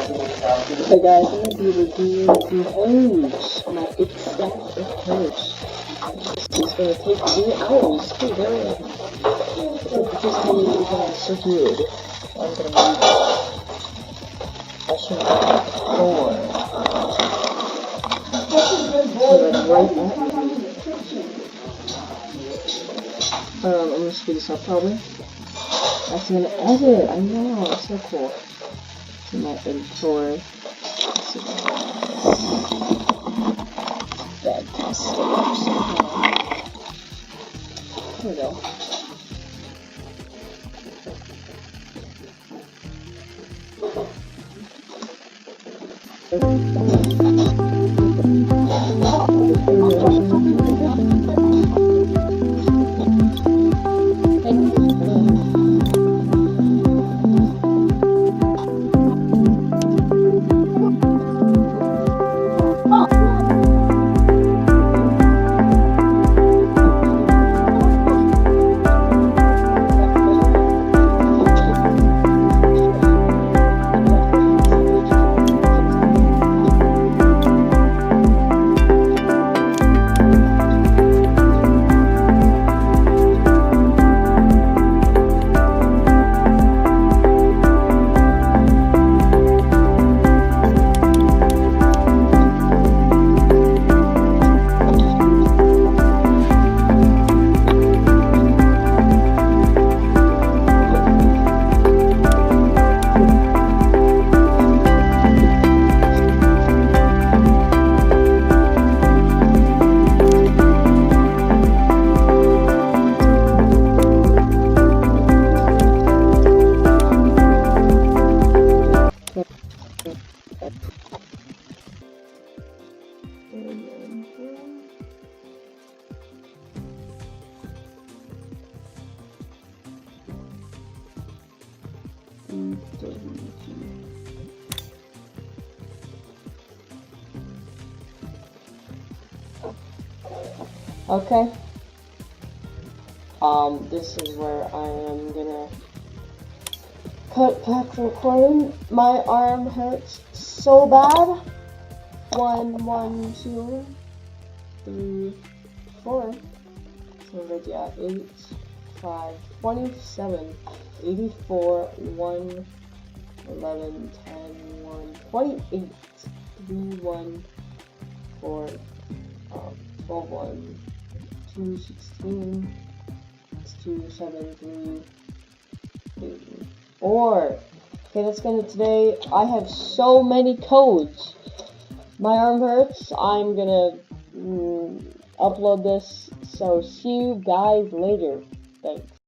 Hey guys, I'm gonna be reviewing some hose. My big stack of hose. This is gonna take 2 hours too, very it just made so good. I'm gonna move I should have 4. So that's right at I'm gonna speed this up probably. That's gonna edit, I know, it's so cool. To my editor. Fantastic. Here we go. Okay. This is where I am gonna cut back the recording. My arm hurts so bad. 1, 1, 2, 3, 4. So right, yeah, 8, 5, 27, 84, 1, 11, 10, 1, 28, 3, 1, 4, 12, 1, 2, 16, 2, 7, 3, 8, 4. Okay, that's gonna today. I have so many codes. My arm hurts. I'm gonna upload this. So see you guys later. Thanks.